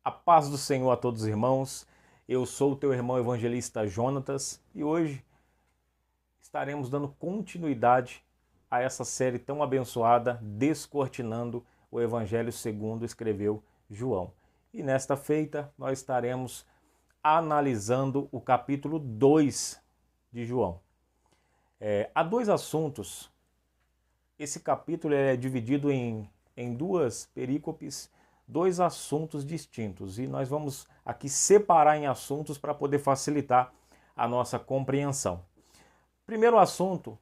A paz do Senhor a todos os irmãos. Eu sou o teu irmão evangelista Jonatas e hoje estaremos dando continuidade a essa série tão abençoada, Descortinando o Evangelho segundo escreveu João. E nesta feita nós estaremos analisando o capítulo 2 de João. Há dois assuntos. Esse capítulo é dividido em duas perícopes, dois assuntos distintos. E nós vamos aqui separar em assuntos para poder facilitar a nossa compreensão. Primeiro assunto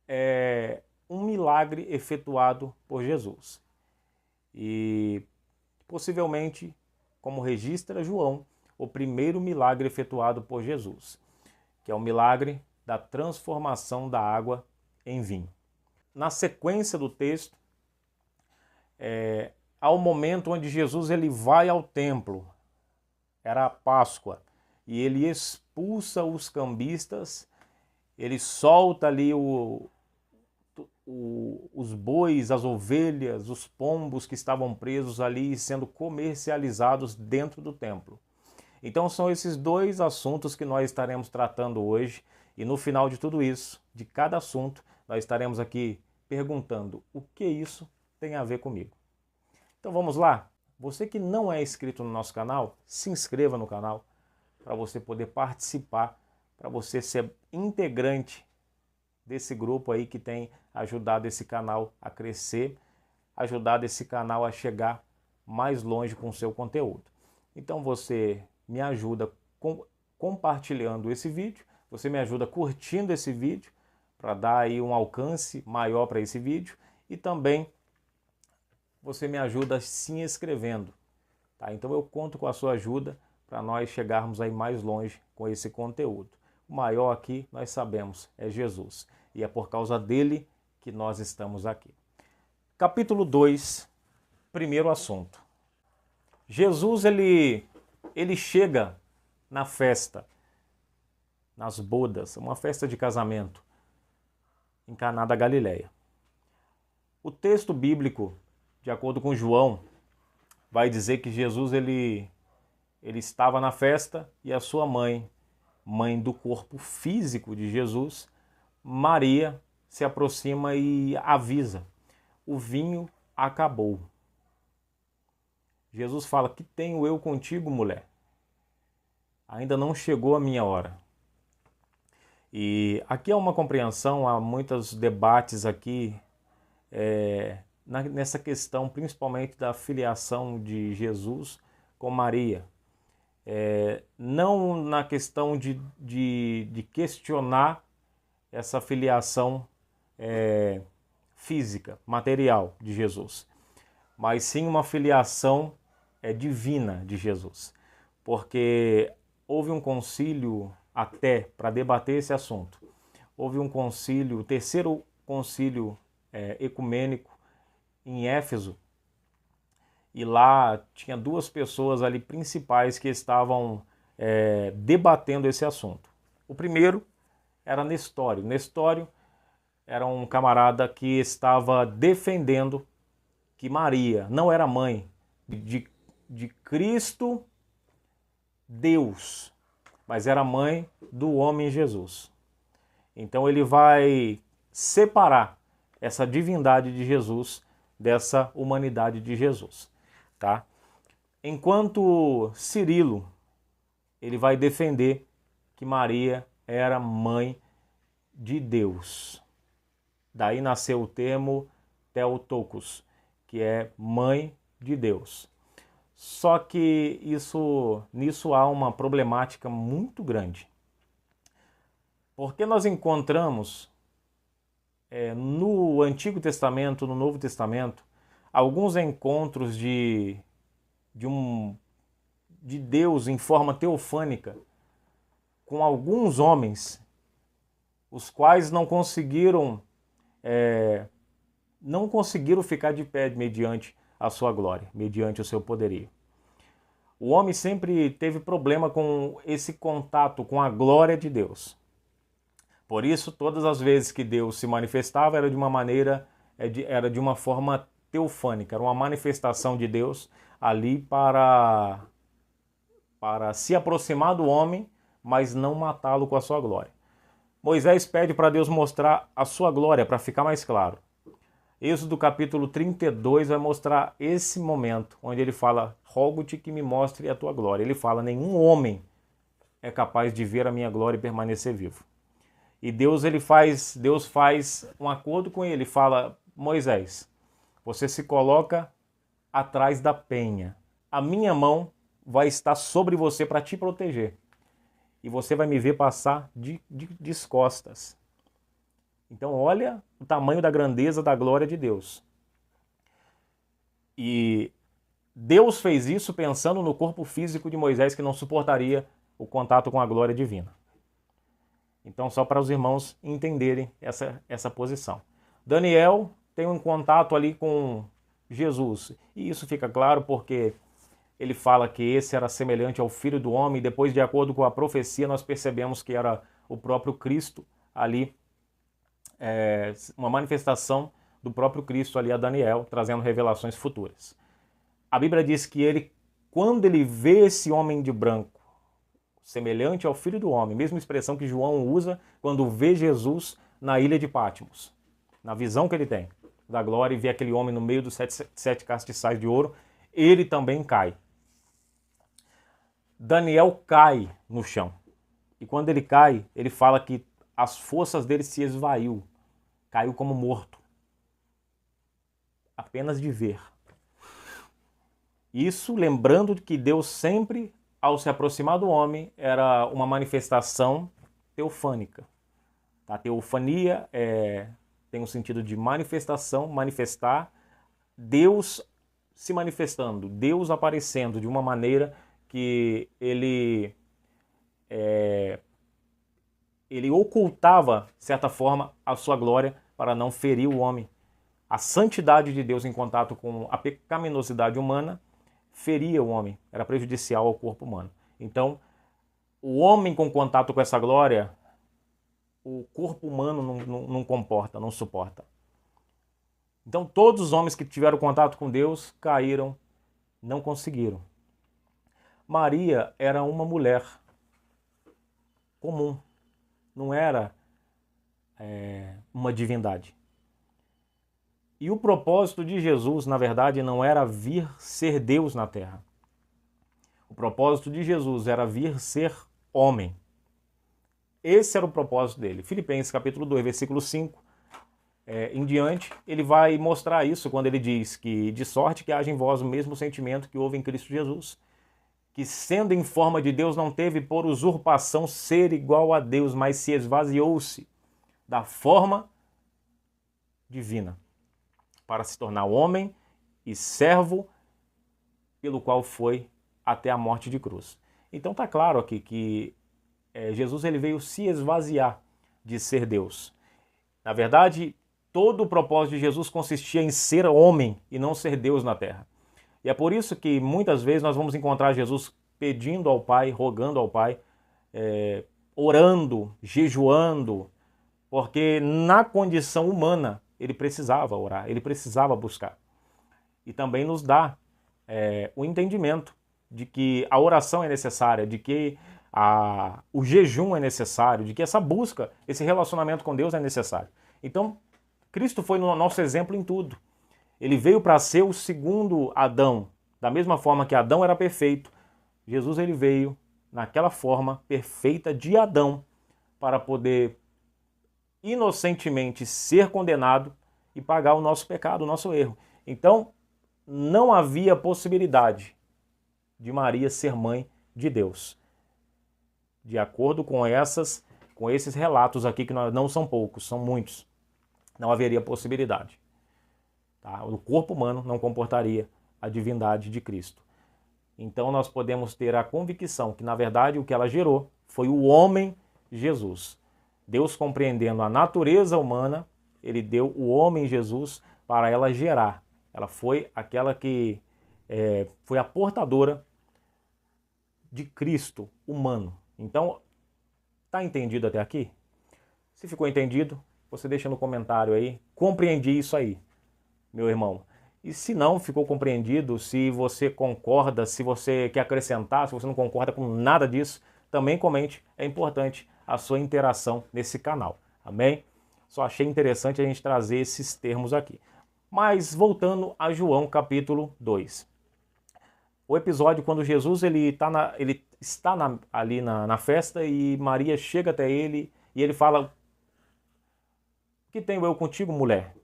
é um milagre efetuado por Jesus. E possivelmente, como registra João, o primeiro milagre efetuado por Jesus, que é o milagre da transformação da água em vinho. Na sequência do texto, há um momento onde Jesus ele vai ao templo, era a Páscoa, e ele expulsa os cambistas, ele solta ali os bois, as ovelhas, os pombos que estavam presos ali sendo comercializados dentro do templo. Então são esses dois assuntos que nós estaremos tratando hoje, e no final de tudo isso, de cada assunto, nós estaremos aqui perguntando o que isso tem a ver comigo. Então vamos lá? Você que não é inscrito no nosso canal, se inscreva no canal para você poder participar, para você ser integrante desse grupo aí que tem ajudado esse canal a crescer, ajudado esse canal a chegar mais longe com o seu conteúdo. Então você me ajuda compartilhando esse vídeo, você me ajuda curtindo esse vídeo para dar aí um alcance maior para esse vídeo e também você me ajuda se inscrevendo, tá? Então eu conto com a sua ajuda para nós chegarmos aí mais longe com esse conteúdo. O maior aqui, nós sabemos, é Jesus. E é por causa dele que nós estamos aqui. Capítulo 2, primeiro assunto. Jesus, ele chega na festa, nas bodas, uma festa de casamento, em Caná da Galileia. O texto bíblico, de acordo com João, vai dizer que Jesus ele estava na festa e a sua mãe do corpo físico de Jesus, Maria, se aproxima e avisa: o vinho acabou. Jesus fala: que tenho eu contigo, mulher? Ainda não chegou a minha hora. E aqui há uma compreensão, há muitos debates aqui nessa questão, principalmente da filiação de Jesus com Maria. Não na questão de questionar essa filiação física, material de Jesus, mas sim uma filiação divina de Jesus, porque houve um concílio até para debater esse assunto. Houve um concílio, o terceiro concílio ecumênico em Éfeso, e lá tinha duas pessoas ali principais que estavam debatendo esse assunto. O primeiro era Nestório. Nestório era um camarada que estava defendendo que Maria não era mãe de Cristo, Deus, mas era mãe do homem Jesus. Então ele vai separar essa divindade de Jesus dessa humanidade de Jesus, tá? Enquanto Cirilo, ele vai defender que Maria era mãe de Deus. Daí nasceu o termo Theotokos, que é mãe de Deus. Só que nisso há uma problemática muito grande. Porque nós encontramos no Antigo Testamento, no Novo Testamento, alguns encontros de Deus em forma teofânica com alguns homens, os quais não conseguiram ficar de pé mediante a sua glória, mediante o seu poderio. O homem sempre teve problema com esse contato com a glória de Deus. Por isso, todas as vezes que Deus se manifestava era de uma forma teofânica, era uma manifestação de Deus, ali para se aproximar do homem, mas não matá-lo com a sua glória. Moisés pede para Deus mostrar a sua glória, para ficar mais claro. Êxodo capítulo 32 vai mostrar esse momento, onde ele fala, rogo-te que me mostre a tua glória. Ele fala, nenhum homem é capaz de ver a minha glória e permanecer vivo. E Deus faz um acordo com ele, fala, Moisés, você se coloca atrás da penha. A minha mão vai estar sobre você para te proteger. E você vai me ver passar de costas. Então olha o tamanho da grandeza da glória de Deus. E Deus fez isso pensando no corpo físico de Moisés, que não suportaria o contato com a glória divina. Então, só para os irmãos entenderem essa posição. Daniel tem um contato ali com Jesus. E isso fica claro porque ele fala que esse era semelhante ao Filho do Homem. E depois, de acordo com a profecia, nós percebemos que era o próprio Cristo ali, uma manifestação do próprio Cristo ali a Daniel, trazendo revelações futuras. A Bíblia diz que ele, quando ele vê esse homem de branco, semelhante ao Filho do Homem, mesma expressão que João usa quando vê Jesus na ilha de Patmos, na visão que ele tem da glória e vê aquele homem no meio dos sete castiçais de ouro, ele também cai. Daniel cai no chão. E quando ele cai, ele fala que as forças dele se esvaiu, caiu como morto. Apenas de ver. Isso lembrando que Deus sempre, ao se aproximar do homem, era uma manifestação teofânica. A teofania tem um sentido de manifestação, manifestar, Deus se manifestando, Deus aparecendo de uma maneira que ele ocultava, de certa forma, a sua glória para não ferir o homem. A santidade de Deus em contato com a pecaminosidade humana feria o homem, era prejudicial ao corpo humano. Então, o homem com contato com essa glória, o corpo humano não comporta, não suporta. Então, todos os homens que tiveram contato com Deus caíram, não conseguiram. Maria era uma mulher comum, não era uma divindade. E o propósito de Jesus, na verdade, não era vir ser Deus na terra. O propósito de Jesus era vir ser homem. Esse era o propósito dele. Filipenses capítulo 2, versículo 5 em diante, ele vai mostrar isso quando ele diz que de sorte que haja em vós o mesmo sentimento que houve em Cristo Jesus, que sendo em forma de Deus não teve por usurpação ser igual a Deus, mas se esvaziou-se da forma divina, para se tornar homem e servo, pelo qual foi até a morte de cruz. Então está claro aqui que Jesus ele veio se esvaziar de ser Deus. Na verdade, todo o propósito de Jesus consistia em ser homem e não ser Deus na terra. E é por isso que muitas vezes nós vamos encontrar Jesus pedindo ao Pai, rogando ao Pai, orando, jejuando, porque na condição humana ele precisava orar, ele precisava buscar. E também nos dá o entendimento de que a oração é necessária, de que o jejum é necessário, de que essa busca, esse relacionamento com Deus é necessário. Então, Cristo foi o nosso exemplo em tudo. Ele veio para ser o segundo Adão. Da mesma forma que Adão era perfeito, Jesus ele veio naquela forma perfeita de Adão para poder inocentemente ser condenado e pagar o nosso pecado, o nosso erro. Então, não havia possibilidade de Maria ser mãe de Deus. De acordo com esses relatos aqui, que não são poucos, são muitos, não haveria possibilidade. Tá? O corpo humano não comportaria a divindade de Cristo. Então nós podemos ter a convicção que, na verdade, o que ela gerou foi o homem Jesus. Deus, compreendendo a natureza humana, ele deu o homem Jesus para ela gerar. Ela foi aquela que foi a portadora de Cristo humano. Então, está entendido até aqui? Se ficou entendido, você deixa no comentário aí. Compreendi isso aí, meu irmão. E se não ficou compreendido, se você concorda, se você quer acrescentar, se você não concorda com nada disso, também comente. É importante a sua interação nesse canal. Amém? Só achei interessante a gente trazer esses termos aqui. Mas voltando a João capítulo 2. O episódio quando Jesus ele está ali na festa e Maria chega até ele e ele fala: "Que tenho eu contigo, mulher?"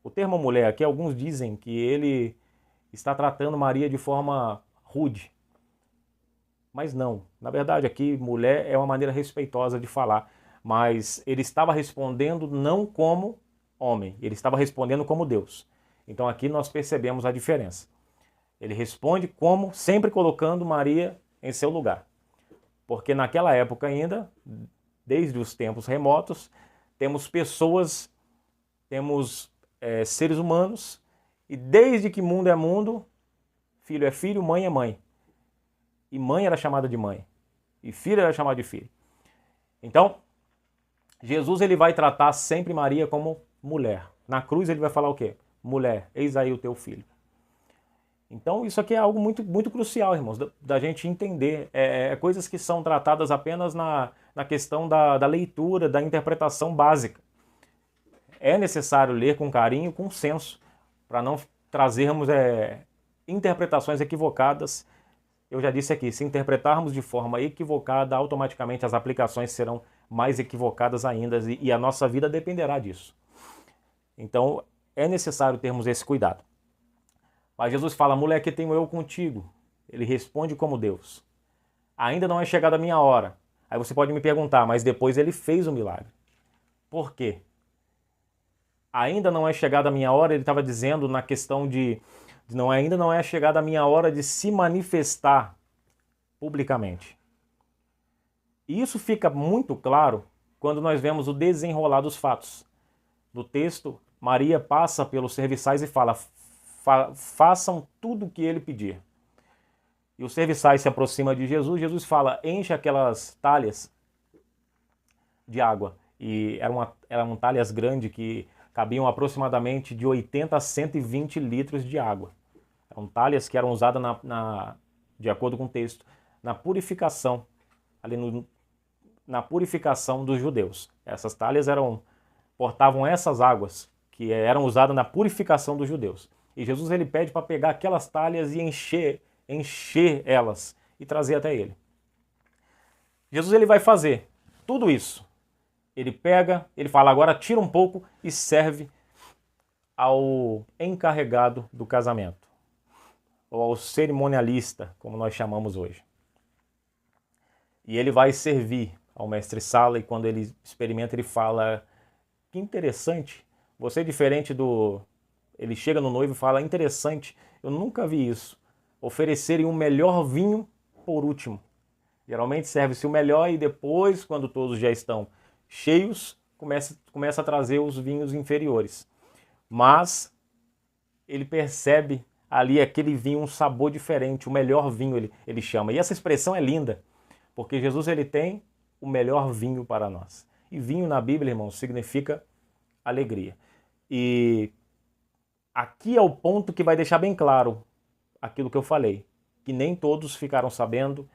O termo mulher aqui, alguns dizem que ele está tratando Maria de forma rude. Mas não. Na verdade, aqui, mulher é uma maneira respeitosa de falar. Mas ele estava respondendo não como homem, ele estava respondendo como Deus. Então aqui nós percebemos a diferença. Ele responde como, sempre colocando Maria em seu lugar. Porque naquela época ainda, desde os tempos remotos, temos pessoas, temos seres humanos, e desde que mundo é mundo, filho é filho, mãe é mãe. E mãe era chamada de mãe, e filho era chamado de filho. Então, Jesus ele vai tratar sempre Maria como mulher. Na cruz ele vai falar o quê? Mulher, eis aí o teu filho. Então isso aqui é algo muito, muito crucial, irmãos, da gente entender. Coisas que são tratadas apenas na questão da leitura, da interpretação básica. É necessário ler com carinho, com senso, para não trazermos interpretações equivocadas. Eu já disse aqui, se interpretarmos de forma equivocada, automaticamente as aplicações serão mais equivocadas ainda e a nossa vida dependerá disso. Então, é necessário termos esse cuidado. Mas Jesus fala: mulher, que tenho eu contigo? Ele responde como Deus: ainda não é chegada a minha hora. Aí você pode me perguntar, mas depois ele fez o milagre. Por quê? Ainda não é chegada a minha hora, ele estava dizendo na questão ainda não é chegada a minha hora de se manifestar publicamente. E isso fica muito claro quando nós vemos o desenrolar dos fatos. No texto, Maria passa pelos serviçais e fala: façam tudo o que ele pedir. E os serviçais se aproximam de Jesus, Jesus fala: enche aquelas talhas de água. E eram talhas grandes que cabiam aproximadamente de 80 a 120 litros de água. Eram talhas que eram usadas, de acordo com o texto, na purificação, na purificação dos judeus. Essas talhas portavam essas águas que eram usadas na purificação dos judeus. E Jesus ele pede para pegar aquelas talhas e encher elas e trazer até ele. Jesus ele vai fazer tudo isso. Ele pega, ele fala: agora tira um pouco e serve ao encarregado do casamento, ou ao cerimonialista, como nós chamamos hoje. E ele vai servir ao mestre-sala, e quando ele experimenta, ele fala: que interessante, você é diferente do... Ele chega no noivo e fala: interessante, eu nunca vi isso, oferecerem um melhor vinho por último. Geralmente serve-se o melhor e depois, quando todos já estão cheios, começa a trazer os vinhos inferiores. Mas ele percebe ali aquele vinho, um sabor diferente, o melhor vinho ele chama. E essa expressão é linda, porque Jesus ele tem o melhor vinho para nós. E vinho na Bíblia, irmãos, significa alegria. E aqui é o ponto que vai deixar bem claro aquilo que eu falei, que nem todos ficaram sabendo,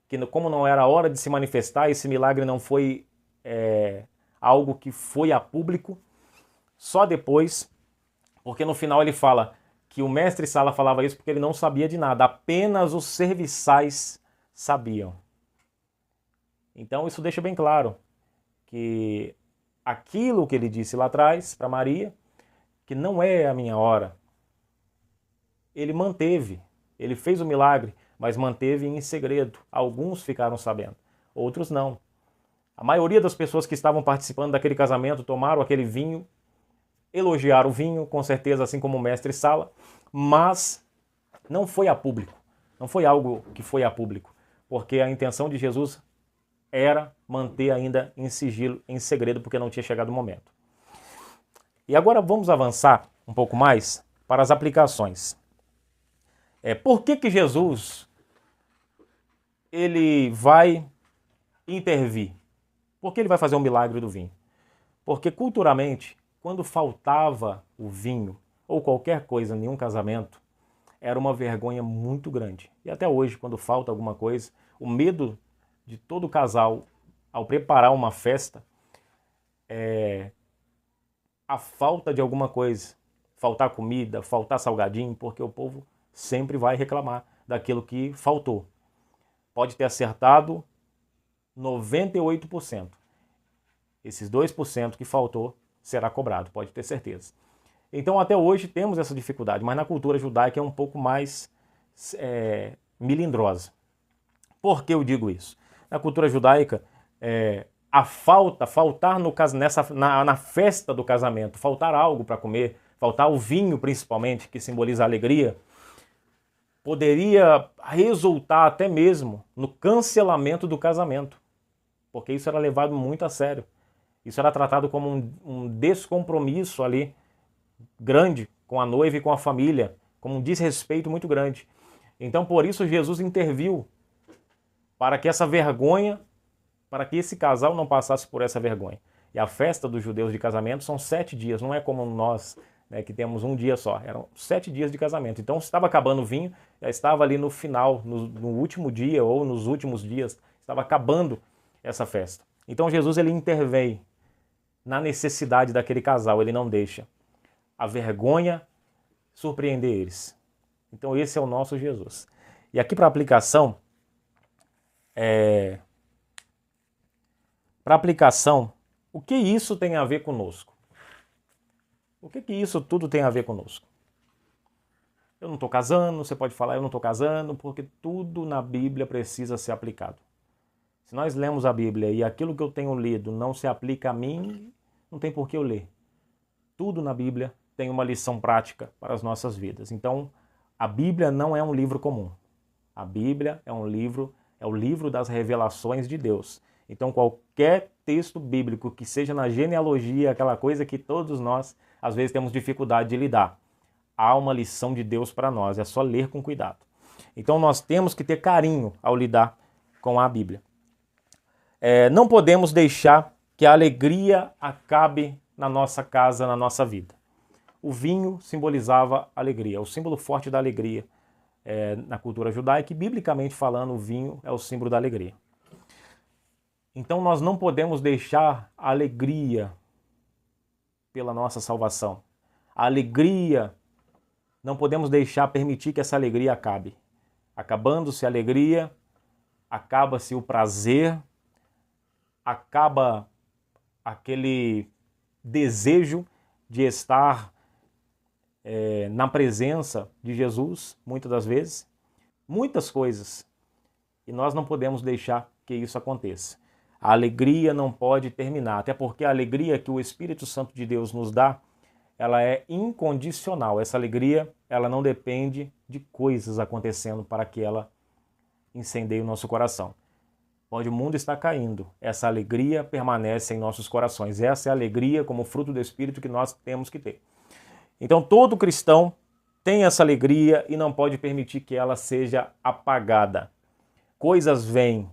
que como não era a hora de se manifestar, esse milagre não foi algo que foi a público, só depois, porque no final ele fala que o mestre-sala falava isso porque ele não sabia de nada, apenas os serviçais sabiam. Então isso deixa bem claro que aquilo que ele disse lá atrás para Maria, que não é a minha hora, ele manteve, ele fez o milagre, mas manteve em segredo. Alguns ficaram sabendo, outros não. A maioria das pessoas que estavam participando daquele casamento tomaram aquele vinho, elogiaram o vinho, com certeza, assim como o mestre-sala, mas não foi a público. Não foi algo que foi a público, porque a intenção de Jesus era manter ainda em sigilo, em segredo, porque não tinha chegado o momento. E agora vamos avançar um pouco mais para as aplicações. Por que Jesus ele vai intervir? Por que ele vai fazer um milagre do vinho? Porque culturalmente, quando faltava o vinho, ou qualquer coisa, nenhum casamento, era uma vergonha muito grande. E até hoje, quando falta alguma coisa, o medo de todo casal ao preparar uma festa é a falta de alguma coisa. Faltar comida, faltar salgadinho, porque o povo sempre vai reclamar daquilo que faltou. Pode ter acertado 98%. Esses 2% que faltou será cobrado, pode ter certeza. Então até hoje temos essa dificuldade, mas na cultura judaica é um pouco mais melindrosa. Por que eu digo isso? Na cultura judaica, faltar na festa do casamento, faltar algo para comer, faltar o vinho principalmente, que simboliza a alegria, poderia resultar até mesmo no cancelamento do casamento, porque isso era levado muito a sério. Isso era tratado como um descompromisso ali grande com a noiva e com a família, como um desrespeito muito grande. Então, por isso, Jesus interviu para que essa vergonha, para que esse casal não passasse por essa vergonha. E a festa dos judeus de casamento são 7 dias, não é como nós, né, que temos um dia só. Eram 7 dias de casamento. Então, se estava acabando o vinho, já estava ali no final, no último dia ou nos últimos dias, estava acabando essa festa. Então, Jesus ele intervém na necessidade daquele casal, ele não deixa a vergonha surpreender eles. Então esse é o nosso Jesus. E aqui para aplicação, o que isso tem a ver conosco? O que isso tudo tem a ver conosco? Eu não estou casando, você pode falar eu não estou casando, porque tudo na Bíblia precisa ser aplicado. Se nós lemos a Bíblia e aquilo que eu tenho lido não se aplica a mim, não tem por que eu ler. Tudo na Bíblia tem uma lição prática para as nossas vidas. Então, a Bíblia não é um livro comum. A Bíblia é o livro das revelações de Deus. Então, qualquer texto bíblico que seja na genealogia, aquela coisa que todos nós, às vezes, temos dificuldade de lidar, há uma lição de Deus para nós, é só ler com cuidado. Então, nós temos que ter carinho ao lidar com a Bíblia. Não podemos deixar que a alegria acabe na nossa casa, na nossa vida. O vinho simbolizava alegria, o símbolo forte da alegria na cultura judaica, e biblicamente falando, o vinho é o símbolo da alegria. Então nós não podemos deixar a alegria pela nossa salvação. A alegria, não podemos permitir que essa alegria acabe. Acabando-se a alegria, acaba-se o prazer, acaba aquele desejo de estar na presença de Jesus, muitas das vezes, muitas coisas, e nós não podemos deixar que isso aconteça. A alegria não pode terminar, até porque a alegria que o Espírito Santo de Deus nos dá, ela é incondicional. Essa alegria, ela não depende de coisas acontecendo para que ela incendeie o nosso coração. Onde o mundo está caindo, essa alegria permanece em nossos corações. Essa é a alegria como fruto do Espírito que nós temos que ter. Então todo cristão tem essa alegria e não pode permitir que ela seja apagada. Coisas vêm.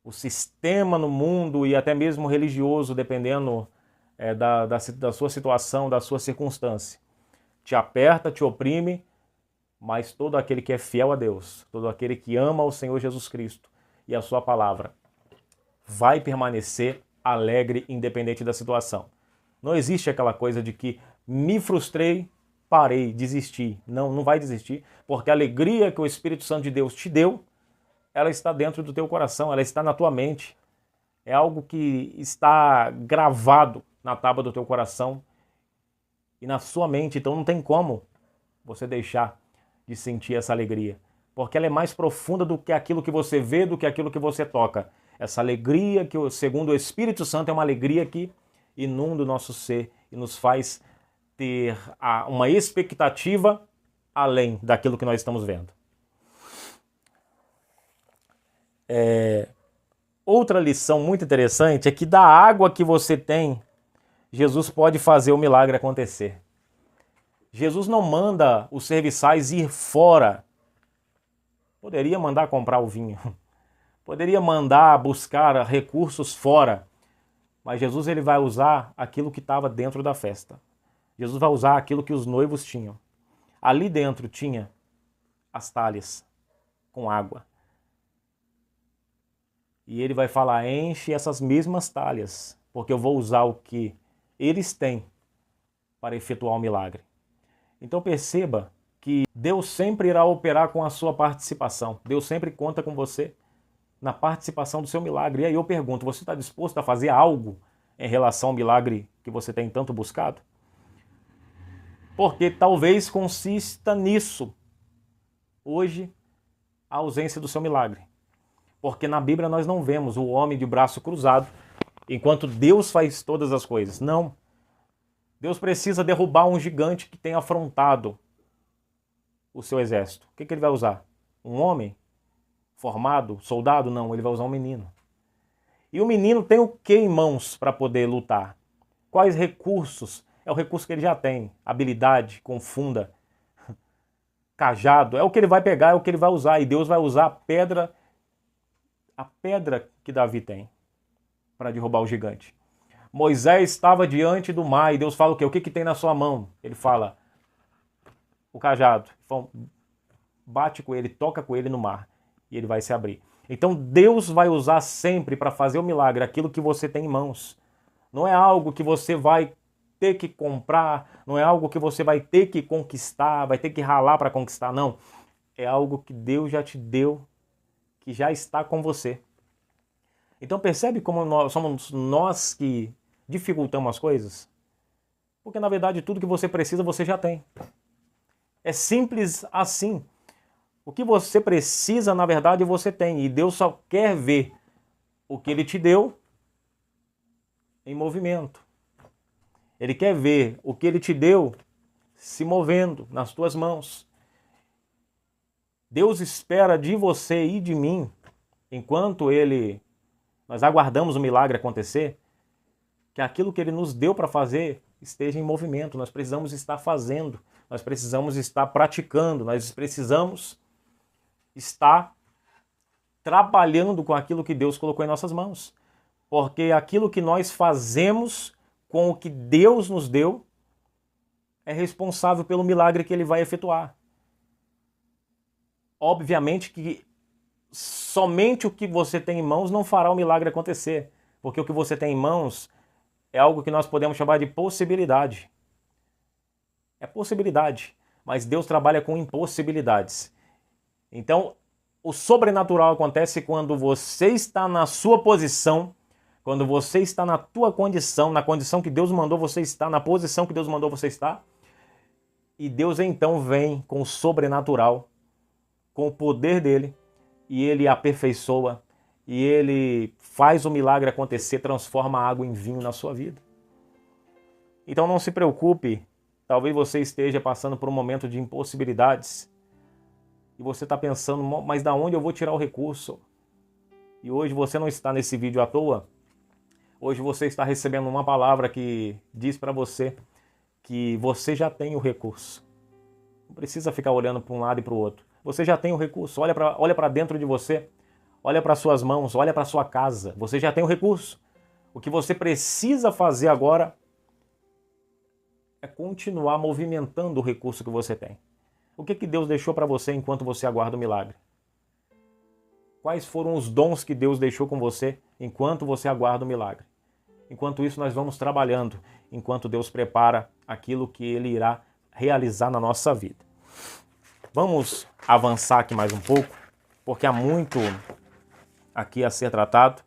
O sistema no mundo e até mesmo religioso, dependendo da sua situação, da sua circunstância, te aperta, te oprime, mas todo aquele que é fiel a Deus, todo aquele que ama o Senhor Jesus Cristo e a sua palavra, vai permanecer alegre independente da situação. Não existe aquela coisa de que me frustrei, parei, desisti. Não, não vai desistir, porque a alegria que o Espírito Santo de Deus te deu, ela está dentro do teu coração, ela está na tua mente. É algo que está gravado na tábua do teu coração e na sua mente, então não tem como você deixar de sentir essa alegria, porque ela é mais profunda do que aquilo que você vê, do que aquilo que você toca. Essa alegria que, segundo o Espírito Santo, é uma alegria que inunda o nosso ser e nos faz ter uma expectativa além daquilo que nós estamos vendo. Outra lição muito interessante é que da água que você tem, Jesus pode fazer o milagre acontecer. Jesus não manda os serviçais ir fora. Poderia mandar comprar o vinho. Poderia mandar buscar recursos fora. Mas Jesus ele vai usar aquilo que estava dentro da festa. Jesus vai usar aquilo que os noivos tinham. Ali dentro tinha as talhas com água. E ele vai falar, enche essas mesmas talhas, porque eu vou usar o que eles têm para efetuar o milagre. Então perceba que Deus sempre irá operar com a sua participação. Deus sempre conta com você na participação do seu milagre. E aí eu pergunto, você está disposto a fazer algo em relação ao milagre que você tem tanto buscado? Porque talvez consista nisso, hoje, a ausência do seu milagre. Porque na Bíblia nós não vemos o homem de braço cruzado, enquanto Deus faz todas as coisas. Não. Deus precisa derrubar um gigante que tem afrontado o seu exército. O que ele vai usar? Um homem formado, soldado? Não, ele vai usar um menino. E o menino tem o que em mãos para poder lutar? Quais recursos? É o recurso que ele já tem. Habilidade, confunda, cajado. É o que ele vai pegar, é o que ele vai usar. E Deus vai usar a pedra que Davi tem para derrubar o gigante. Moisés estava diante do mar e Deus fala o quê? O que tem na sua mão? Ele fala, o cajado. Então, bate com ele, toca com ele no mar e ele vai se abrir. Então Deus vai usar sempre para fazer o milagre aquilo que você tem em mãos. Não é algo que você vai ter que comprar, não é algo que você vai ter que conquistar, vai ter que ralar para conquistar, não. É algo que Deus já te deu, que já está com você. Então percebe como somos nós que dificultamos as coisas? Porque na verdade tudo que você precisa você já tem. É simples assim. O que você precisa, na verdade, você tem. E Deus só quer ver o que Ele te deu em movimento. Ele quer ver o que Ele te deu se movendo nas tuas mãos. Deus espera de você e de mim, enquanto nós aguardamos o milagre acontecer, que aquilo que Ele nos deu para fazer esteja em movimento. Nós precisamos estar fazendo, nós precisamos estar praticando, nós precisamos estar trabalhando com aquilo que Deus colocou em nossas mãos. Porque aquilo que nós fazemos com o que Deus nos deu é responsável pelo milagre que Ele vai efetuar. Obviamente que somente o que você tem em mãos não fará o milagre acontecer, porque o que você tem em mãos é algo que nós podemos chamar de possibilidade. É possibilidade, mas Deus trabalha com impossibilidades. Então, o sobrenatural acontece quando você está na sua posição, quando você está na tua condição, na condição que Deus mandou você estar, na posição que Deus mandou você estar, e Deus então vem com o sobrenatural, com o poder dele, e ele aperfeiçoa, e ele faz o milagre acontecer, transforma a água em vinho na sua vida. Então não se preocupe, talvez você esteja passando por um momento de impossibilidades, e você está pensando, mas da onde eu vou tirar o recurso? E hoje você não está nesse vídeo à toa, hoje você está recebendo uma palavra que diz para você que você já tem o recurso. Não precisa ficar olhando para um lado e para o outro. Você já tem o recurso, olha para dentro de você, olha para suas mãos, olha para sua casa, você já tem o recurso. O que você precisa fazer agora é continuar movimentando o recurso que você tem. O que Deus deixou para você enquanto você aguarda o milagre? Quais foram os dons que Deus deixou com você enquanto você aguarda o milagre? Enquanto isso, nós vamos trabalhando, enquanto Deus prepara aquilo que Ele irá realizar na nossa vida. Vamos avançar aqui mais um pouco, porque há muito aqui a ser tratado.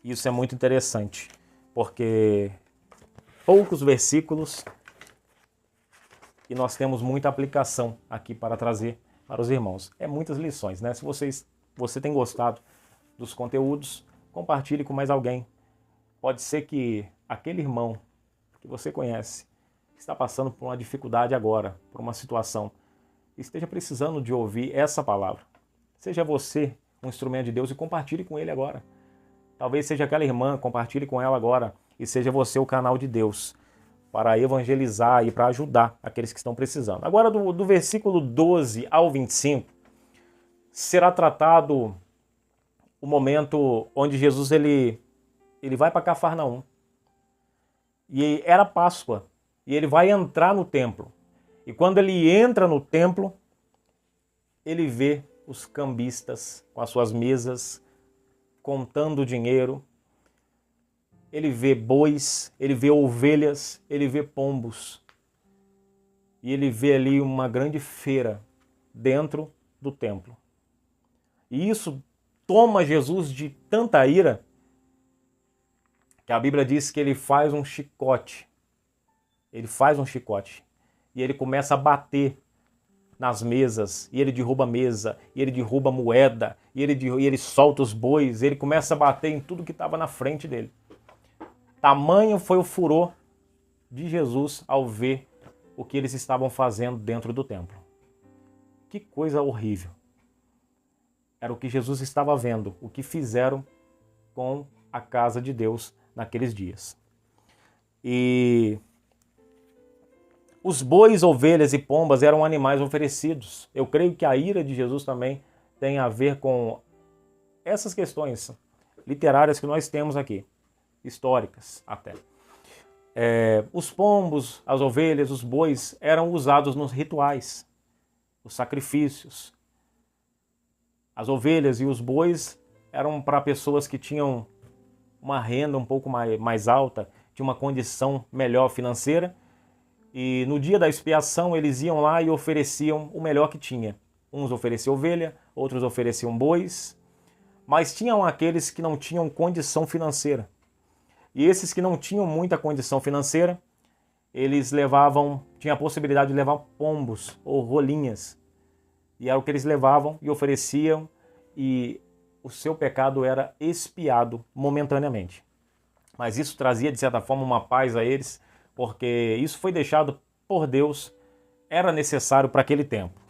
Isso é muito interessante, porque poucos versículos e nós temos muita aplicação aqui para trazer para os irmãos. É muitas lições, né? Se você tem gostado dos conteúdos, compartilhe com mais alguém. Pode ser que aquele irmão que você conhece, que está passando por uma dificuldade agora, por uma situação, esteja precisando de ouvir essa palavra. Seja você um instrumento de Deus e compartilhe com ele agora. Talvez seja aquela irmã, compartilhe com ela agora e seja você o canal de Deus para evangelizar e para ajudar aqueles que estão precisando. Agora, do versículo 12 ao 25, será tratado o momento onde Jesus ele vai para Cafarnaum. E era Páscoa. E ele vai entrar no templo. E quando ele entra no templo, ele vê os cambistas com as suas mesas, contando dinheiro. Ele vê bois, ele vê ovelhas, ele vê pombos. E ele vê ali uma grande feira dentro do templo. E isso toma Jesus de tanta ira que a Bíblia diz que ele faz um chicote. Ele faz um chicote. E ele começa a bater nas mesas, e ele derruba a mesa, e ele derruba a moeda, e ele solta os bois, ele começa a bater em tudo que estava na frente dele. Tamanho foi o furor de Jesus ao ver o que eles estavam fazendo dentro do templo. Que coisa horrível. Era o que Jesus estava vendo, o que fizeram com a casa de Deus naqueles dias. E os bois, ovelhas e pombas eram animais oferecidos. Eu creio que a ira de Jesus também tem a ver com essas questões literárias que nós temos aqui, históricas até. Os pombos, as ovelhas, os bois eram usados nos rituais, os sacrifícios. As ovelhas e os bois eram para pessoas que tinham uma renda um pouco mais alta, tinham uma condição melhor financeira. E no dia da expiação eles iam lá e ofereciam o melhor que tinha. Uns ofereciam ovelha, outros ofereciam bois, mas tinham aqueles que não tinham condição financeira. E esses que não tinham muita condição financeira, eles tinham a possibilidade de levar pombos ou rolinhas. E era o que eles levavam e ofereciam, e o seu pecado era expiado momentaneamente. Mas isso trazia, de certa forma, uma paz a eles, porque isso foi deixado por Deus, era necessário para aquele tempo.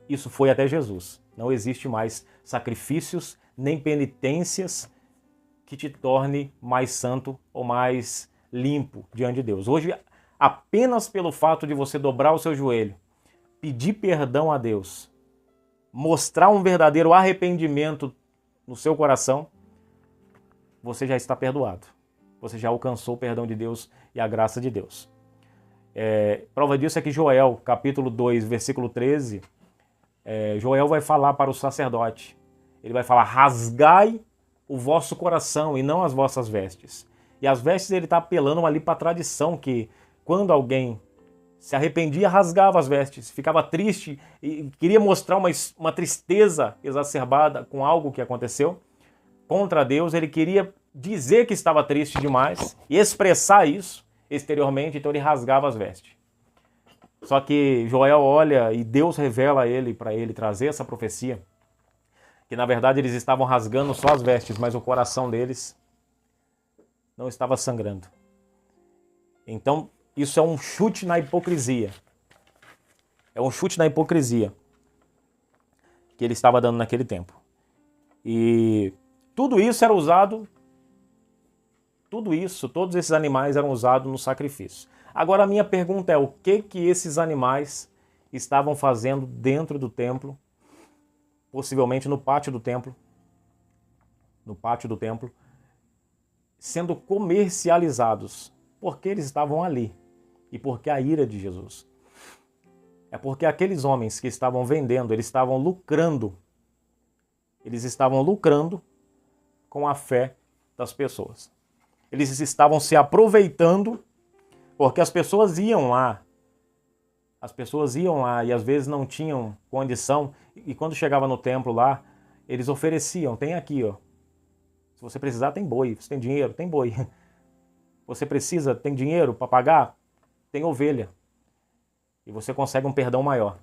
Isso foi até Jesus. Não existe mais sacrifícios nem penitências que te torne mais santo ou mais limpo diante de Deus. Hoje, apenas pelo fato de você dobrar o seu joelho, pedir perdão a Deus, mostrar um verdadeiro arrependimento no seu coração, você já está perdoado. Você já alcançou o perdão de Deus e a graça de Deus. Prova disso é que Joel, capítulo 2, versículo 13, Joel vai falar para o sacerdote. Ele vai falar: rasgai o vosso coração e não as vossas vestes. E as vestes ele está apelando ali para a tradição, que quando alguém se arrependia, rasgava as vestes, ficava triste e queria mostrar uma tristeza exacerbada com algo que aconteceu contra Deus. Ele queria dizer que estava triste demais e expressar isso exteriormente, então ele rasgava as vestes. Só que Joel olha e Deus revela a ele, para ele trazer essa profecia, que na verdade eles estavam rasgando só as vestes, mas o coração deles não estava sangrando. Então isso é um chute na hipocrisia. É um chute na hipocrisia que ele estava dando naquele tempo. E tudo isso era usado, todos esses animais eram usados no sacrifício. Agora a minha pergunta é: o que esses animais estavam fazendo dentro do templo, possivelmente no pátio do templo, sendo comercializados? Porque eles estavam ali e porque a ira de Jesus. É porque aqueles homens que estavam vendendo, eles estavam lucrando com a fé das pessoas. Eles estavam se aproveitando, porque as pessoas iam lá e às vezes não tinham condição, e quando chegava no templo lá, eles ofereciam: tem aqui, ó. Se você precisar, tem boi. Você tem dinheiro? Tem boi. Você tem dinheiro para pagar? Tem ovelha. E você consegue um perdão maior.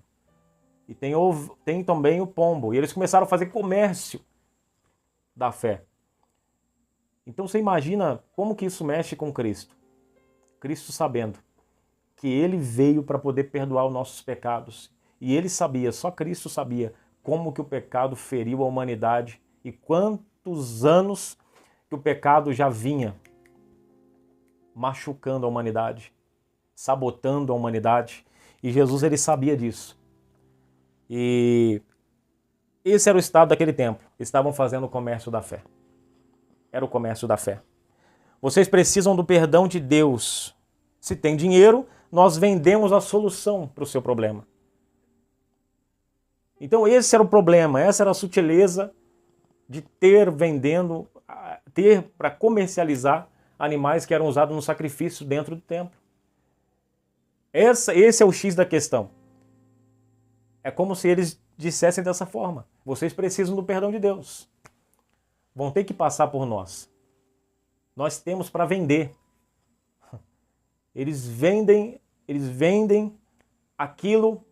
E tem também o pombo. E eles começaram a fazer comércio da fé. Então você imagina como que isso mexe com Cristo. Cristo sabendo que ele veio para poder perdoar os nossos pecados. E ele sabia, só Cristo sabia, como que o pecado feriu a humanidade e quantos anos que o pecado já vinha machucando a humanidade, sabotando a humanidade. E Jesus, ele sabia disso. E esse era o estado daquele tempo. Estavam fazendo o comércio da fé. Era o comércio da fé. Vocês precisam do perdão de Deus, Se tem dinheiro, nós vendemos a solução para o seu problema. Então esse era o problema, essa era a sutileza de ter para comercializar animais que eram usados no sacrifício dentro do templo. Esse é o X da questão. É como se eles dissessem dessa forma: vocês precisam do perdão de Deus. Vão ter que passar por nós. Nós temos para vender. Eles vendem aquilo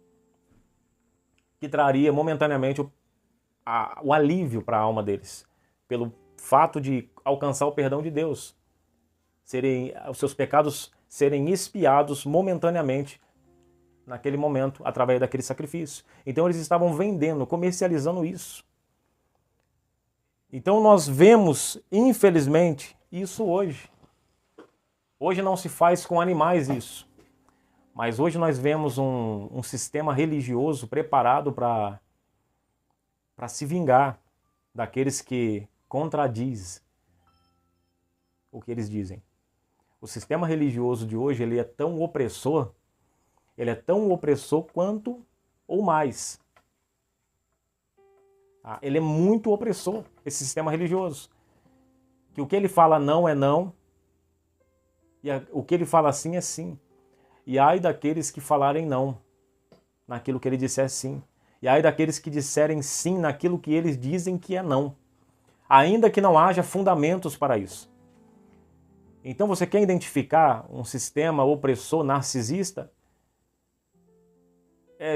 que traria momentaneamente o alívio para a alma deles, pelo fato de alcançar o perdão de Deus, os seus pecados serem expiados momentaneamente naquele momento, através daquele sacrifício. Então eles estavam vendendo, comercializando isso. Então nós vemos, infelizmente, isso hoje. Hoje não se faz com animais isso. Mas hoje nós vemos um sistema religioso preparado para se vingar daqueles que contradiz o que eles dizem. O sistema religioso de hoje, ele é tão opressor quanto ou mais. Ele é muito opressor, esse sistema religioso. Que o que ele fala não é não, e o que ele fala sim é sim. E ai daqueles que falarem não naquilo que ele disser sim. E ai daqueles que disserem sim naquilo que eles dizem que é não. Ainda que não haja fundamentos para isso. Então você quer identificar um sistema opressor narcisista?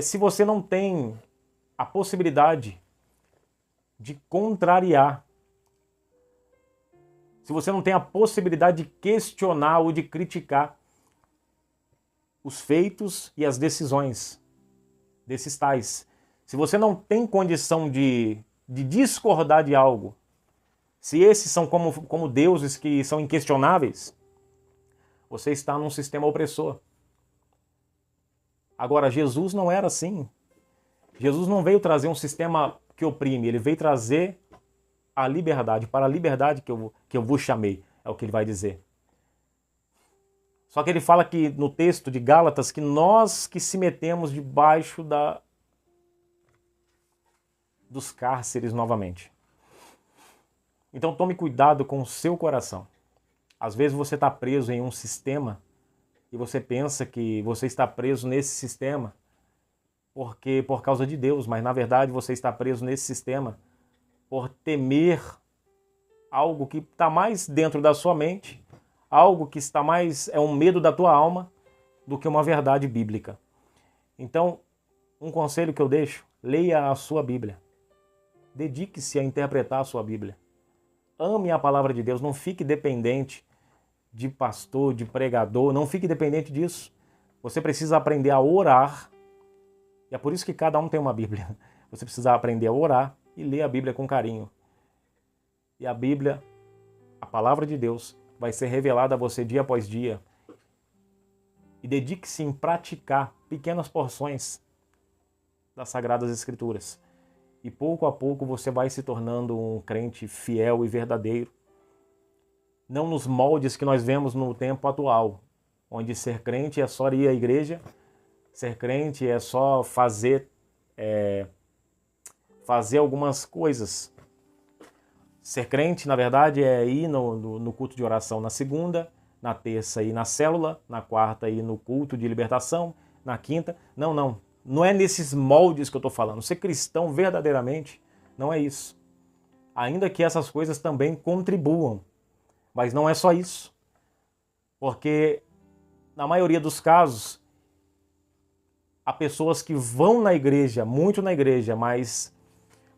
Se você não tem a possibilidade de contrariar, se você não tem a possibilidade de questionar ou de criticar os feitos e as decisões desses tais, se você não tem condição de discordar de algo, se esses são como deuses que são inquestionáveis, você está num sistema opressor. Agora, Jesus não era assim. Jesus não veio trazer um sistema que oprime, ele veio trazer a liberdade, para a liberdade que eu vos chamei, é o que ele vai dizer. Só que ele fala que no texto de Gálatas que nós que se metemos debaixo dos cárceres novamente. Então tome cuidado com o seu coração. Às vezes você está preso em um sistema e você pensa que você está preso nesse sistema por causa de Deus, mas na verdade você está preso nesse sistema por temer algo que está mais dentro da sua mente, algo que está mais, é um medo da tua alma, do que uma verdade bíblica. Então, um conselho que eu deixo, leia a sua Bíblia. Dedique-se a interpretar a sua Bíblia. Ame a palavra de Deus, não fique dependente de pastor, de pregador, não fique dependente disso. Você precisa aprender a orar, e é por isso que cada um tem uma Bíblia. Você precisa aprender a orar e ler a Bíblia com carinho. E a Bíblia, a palavra de Deus, vai ser revelada a você dia após dia. E dedique-se em praticar pequenas porções das Sagradas Escrituras. E pouco a pouco você vai se tornando um crente fiel e verdadeiro. Não nos moldes que nós vemos no tempo atual, onde ser crente é só ir à igreja, ser crente é só fazer algumas coisas. Ser crente, na verdade, é ir no culto de oração na segunda, na terça ir na célula, na quarta ir no culto de libertação, na quinta. Não é nesses moldes que eu estou falando. Ser cristão verdadeiramente não é isso. Ainda que essas coisas também contribuam, mas não é só isso. Porque, na maioria dos casos, há pessoas que vão na igreja, muito na igreja, mas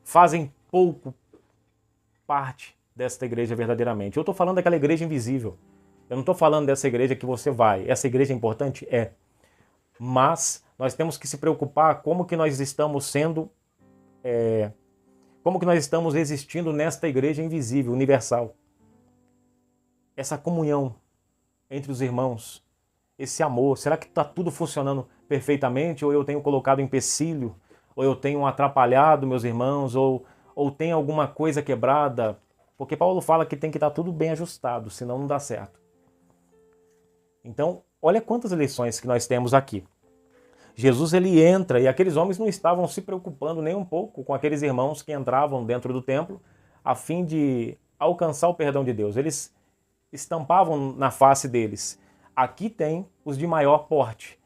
fazem pouco parte desta igreja verdadeiramente. Eu estou falando daquela igreja invisível. Eu não estou falando dessa igreja que você vai. Essa igreja é importante? É. Mas nós temos que se preocupar como que nós estamos sendo, como que nós estamos existindo nesta igreja invisível, universal. Essa comunhão entre os irmãos, esse amor, será que está tudo funcionando perfeitamente? Ou eu tenho colocado empecilho? Ou eu tenho atrapalhado meus irmãos? Ou tem alguma coisa quebrada? Porque Paulo fala que tem que estar tudo bem ajustado, senão não dá certo. Então, olha quantas lições que nós temos aqui. Jesus ele entra e aqueles homens não estavam se preocupando nem um pouco com aqueles irmãos que entravam dentro do templo a fim de alcançar o perdão de Deus. Eles estampavam na face deles: aqui tem os de maior porte.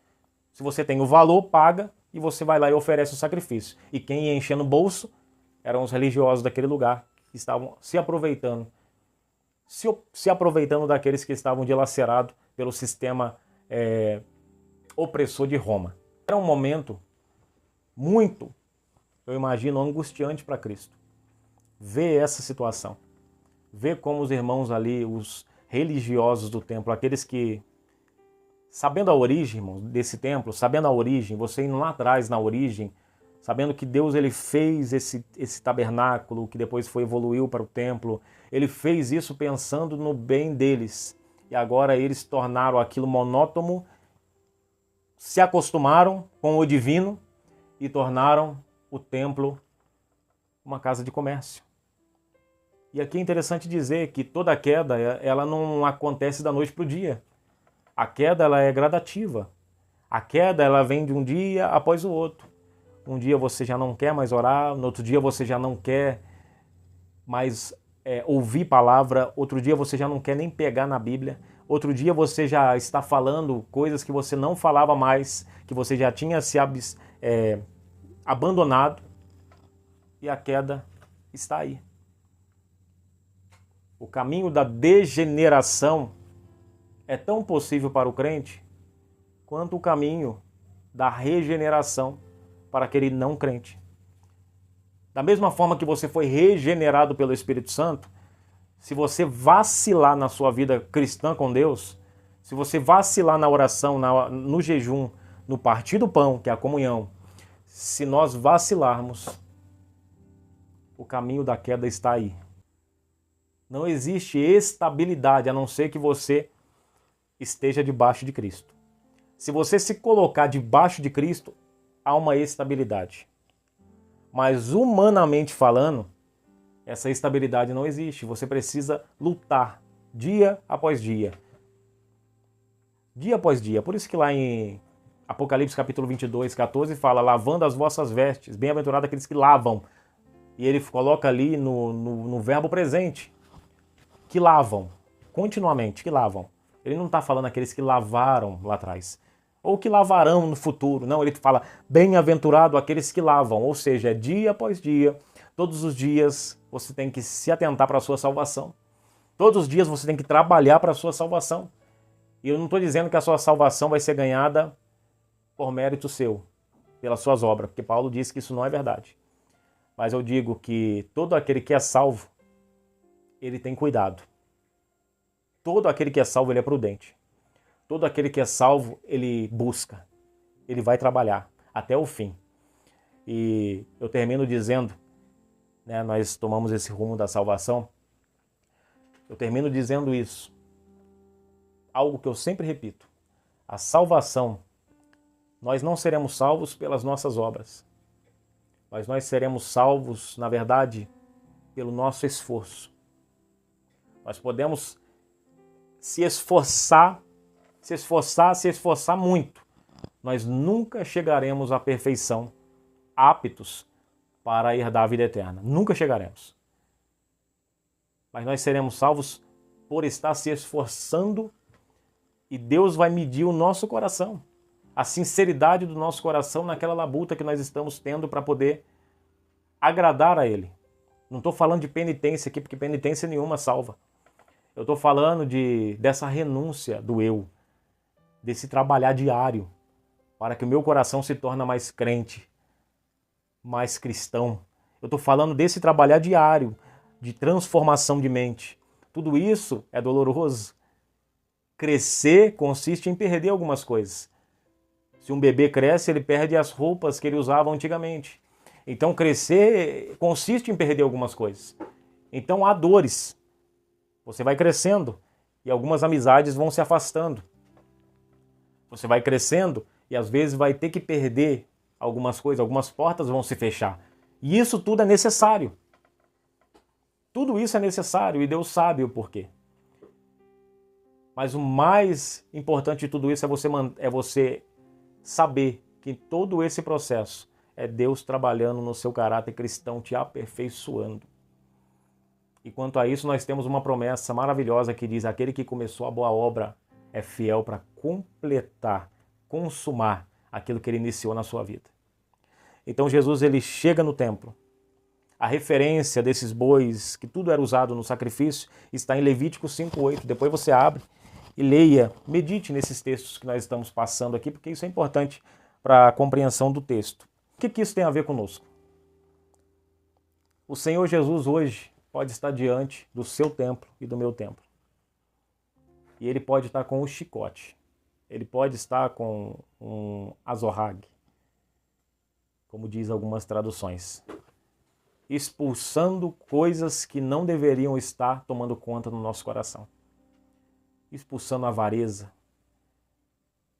Se você tem o valor, paga e você vai lá e oferece o sacrifício. E quem ia enchendo o bolso eram os religiosos daquele lugar que estavam se aproveitando daqueles que estavam dilacerados pelo sistema opressor de Roma. Era um momento muito, eu imagino, angustiante para Cristo. Ver essa situação. Ver como os irmãos ali, os religiosos do templo, aqueles que, sabendo a origem, irmãos, desse templo, sabendo a origem, você indo lá atrás na origem, sabendo que Deus ele fez esse tabernáculo, que depois evoluiu para o templo, ele fez isso pensando no bem deles. E agora eles tornaram aquilo monótono, se acostumaram com o divino e tornaram o templo uma casa de comércio. E aqui é interessante dizer que toda queda, ela não acontece da noite para o dia. A queda, ela é gradativa. A queda, ela vem de um dia após o outro. Um dia você já não quer mais orar, no outro dia você já não quer mais ouvir palavra, outro dia você já não quer nem pegar na Bíblia, outro dia você já está falando coisas que você não falava mais, que você já tinha se abandonado, e a queda está aí. O caminho da degeneração é tão possível para o crente quanto o caminho da regeneração para aquele não crente. Da mesma forma que você foi regenerado pelo Espírito Santo, se você vacilar na sua vida cristã com Deus, se você vacilar na oração, no jejum, no partir do pão, que é a comunhão, se nós vacilarmos, o caminho da queda está aí. Não existe estabilidade, a não ser que você esteja debaixo de Cristo. Se você se colocar debaixo de Cristo, há uma estabilidade. Mas humanamente falando, essa estabilidade não existe. Você precisa lutar dia após dia. Dia após dia. Por isso que lá em Apocalipse capítulo 22, 14, fala: lavando as vossas vestes, bem-aventurado aqueles que lavam. E ele coloca ali no verbo presente, que lavam, continuamente, que lavam. Ele não está falando aqueles que lavaram lá atrás, ou que lavarão no futuro. Não, ele fala: bem-aventurado aqueles que lavam, ou seja, é dia após dia, todos os dias você tem que se atentar para a sua salvação. Todos os dias você tem que trabalhar para a sua salvação. E eu não estou dizendo que a sua salvação vai ser ganhada por mérito seu, pelas suas obras, porque Paulo diz que isso não é verdade. Mas eu digo que todo aquele que é salvo, ele tem cuidado. Todo aquele que é salvo, ele é prudente. Todo aquele que é salvo, ele busca. Ele vai trabalhar até o fim. E eu termino dizendo, né, nós tomamos esse rumo da salvação, eu termino dizendo isso. Algo que eu sempre repito. A salvação, nós não seremos salvos pelas nossas obras. Mas nós seremos salvos, na verdade, pelo nosso esforço. Nós podemos se esforçar muito. Nós nunca chegaremos à perfeição, aptos para herdar a vida eterna. Nunca chegaremos. Mas nós seremos salvos por estar se esforçando, e Deus vai medir o nosso coração, a sinceridade do nosso coração naquela labuta que nós estamos tendo para poder agradar a Ele. Não estou falando de penitência aqui, porque penitência nenhuma salva. Eu estou falando dessa renúncia do eu, desse trabalhar diário, para que o meu coração se torne mais crente, mais cristão. Eu estou falando desse trabalhar diário, de transformação de mente. Tudo isso é doloroso. Crescer consiste em perder algumas coisas. Se um bebê cresce, ele perde as roupas que ele usava antigamente. Então crescer consiste em perder algumas coisas. Então há dores. Você vai crescendo e algumas amizades vão se afastando. Você vai crescendo e às vezes vai ter que perder algumas coisas, algumas portas vão se fechar. E isso tudo é necessário. Tudo isso é necessário e Deus sabe o porquê. Mas o mais importante de tudo isso é você saber que todo esse processo é Deus trabalhando no seu caráter cristão, te aperfeiçoando. E quanto a isso, nós temos uma promessa maravilhosa que diz: aquele que começou a boa obra é fiel para completar, consumar aquilo que ele iniciou na sua vida. Então Jesus, ele chega no templo. A referência desses bois, que tudo era usado no sacrifício, está em Levítico 5:8. Depois você abre e leia, medite nesses textos que nós estamos passando aqui, porque isso é importante para a compreensão do texto. O que isso tem a ver conosco? O Senhor Jesus hoje pode estar diante do seu templo e do meu templo. E ele pode estar com o chicote. Ele pode estar com um azorrague, como diz algumas traduções, expulsando coisas que não deveriam estar tomando conta no nosso coração. Expulsando a avareza.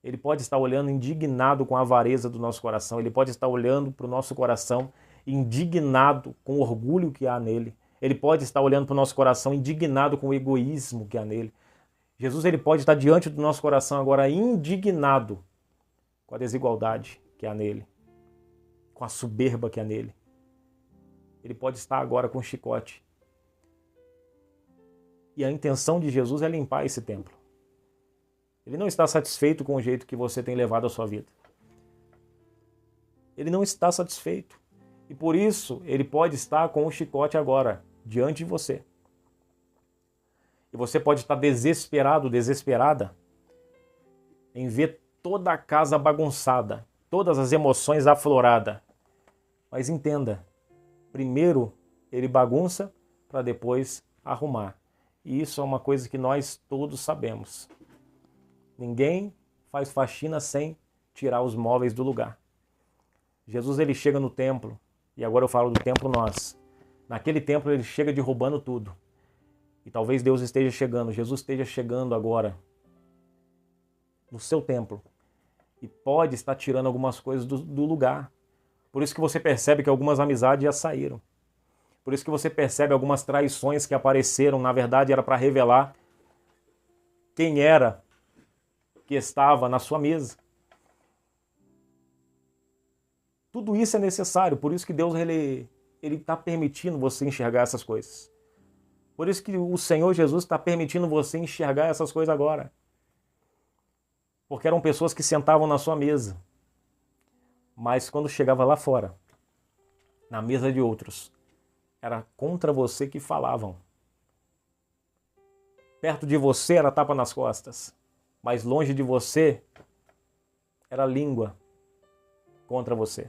Ele pode estar olhando indignado com a avareza do nosso coração. Ele pode estar olhando para o nosso coração indignado com o orgulho que há nele. Ele pode estar olhando para o nosso coração indignado com o egoísmo que há nele. Jesus, ele pode estar diante do nosso coração agora indignado com a desigualdade que há nele, com a soberba que há nele. Ele pode estar agora com o chicote. E a intenção de Jesus é limpar esse templo. Ele não está satisfeito com o jeito que você tem levado a sua vida. Ele não está satisfeito. E por isso, ele pode estar com o chicote agora, diante de você. E você pode estar desesperado, desesperada, em ver toda a casa bagunçada, todas as emoções afloradas. Mas entenda, primeiro ele bagunça para depois arrumar. E isso é uma coisa que nós todos sabemos. Ninguém faz faxina sem tirar os móveis do lugar. Jesus, ele chega no templo, e agora eu falo do templo nós. Naquele templo ele chega derrubando tudo. E talvez Deus esteja chegando, Jesus esteja chegando agora no seu templo. E pode estar tirando algumas coisas do lugar. Por isso que você percebe que algumas amizades já saíram. Por isso que você percebe algumas traições que apareceram, na verdade era para revelar quem era que estava na sua mesa. Tudo isso é necessário, por isso que Deus ele está permitindo você enxergar essas coisas. Por isso que o Senhor Jesus está permitindo você enxergar essas coisas agora. Porque eram pessoas que sentavam na sua mesa. Mas quando chegava lá fora, na mesa de outros, era contra você que falavam. Perto de você era tapa nas costas. Mas longe de você era língua contra você.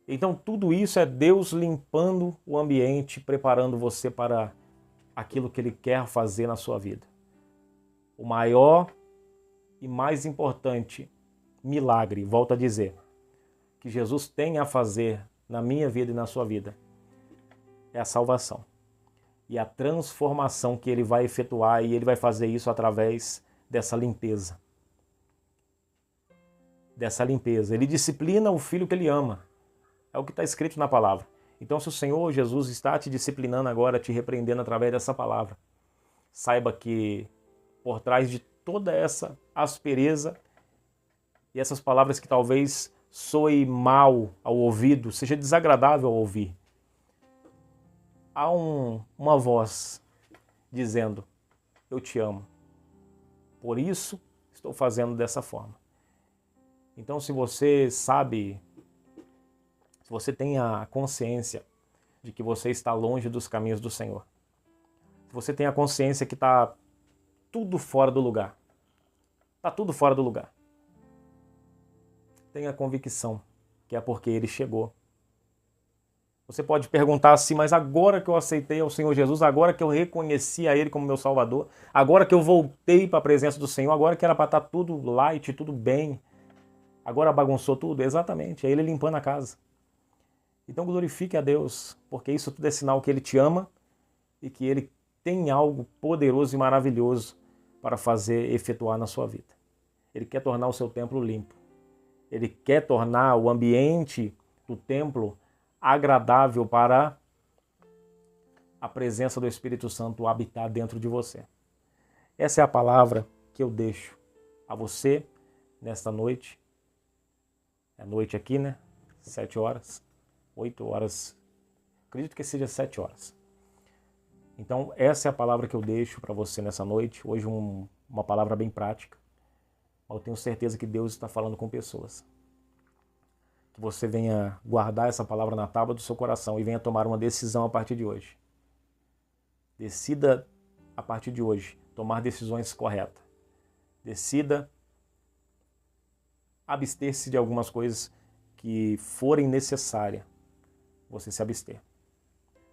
Então tudo isso é Deus limpando o ambiente, preparando você para aquilo que Ele quer fazer na sua vida. O maior e mais importante milagre, volto a dizer, que Jesus tem a fazer na minha vida e na sua vida, é a salvação. E a transformação que Ele vai efetuar, e Ele vai fazer isso através dessa limpeza. Dessa limpeza. Ele disciplina o filho que Ele ama. É o que está escrito na palavra. Então, se o Senhor Jesus está te disciplinando agora, te repreendendo através dessa palavra, saiba que por trás de toda essa aspereza e essas palavras que talvez soe mal ao ouvido, seja desagradável ao ouvir, há uma voz dizendo: eu te amo. Por isso, estou fazendo dessa forma. Então, se você sabe, se você tem a consciência de que você está longe dos caminhos do Senhor, se você tem a consciência que está tudo fora do lugar, está tudo fora do lugar, tenha a convicção que é porque Ele chegou. Você pode perguntar assim: mas agora que eu aceitei ao Senhor Jesus, agora que eu reconheci a Ele como meu Salvador, agora que eu voltei para a presença do Senhor, agora que era para estar tudo light, tudo bem, agora bagunçou tudo? Exatamente, é Ele limpando a casa. Então glorifique a Deus, porque isso tudo é sinal que Ele te ama e que Ele tem algo poderoso e maravilhoso para fazer, efetuar na sua vida. Ele quer tornar o seu templo limpo. Ele quer tornar o ambiente do templo agradável para a presença do Espírito Santo habitar dentro de você. Essa é a palavra que eu deixo a você nesta noite. É noite aqui, né? 7 horas, 8 horas, acredito que seja 7 horas. Então, essa é a palavra que eu deixo para você nessa noite. Hoje uma palavra bem prática. Eu tenho certeza que Deus está falando com pessoas. Que você venha guardar essa palavra na tábua do seu coração e venha tomar uma decisão a partir de hoje. Decida a partir de hoje tomar decisões corretas. Decida abster-se de algumas coisas que forem necessárias você se abster.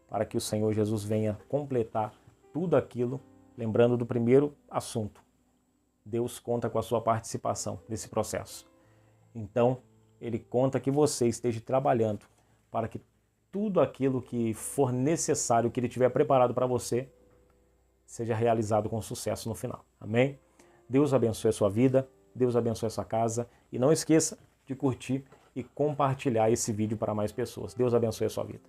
Para que o Senhor Jesus venha completar tudo aquilo, lembrando do primeiro assunto. Deus conta com a sua participação nesse processo. Então, Ele conta que você esteja trabalhando para que tudo aquilo que for necessário, que Ele tiver preparado para você, seja realizado com sucesso no final. Amém? Deus abençoe a sua vida, Deus abençoe a sua casa e não esqueça de curtir e compartilhar esse vídeo para mais pessoas. Deus abençoe a sua vida.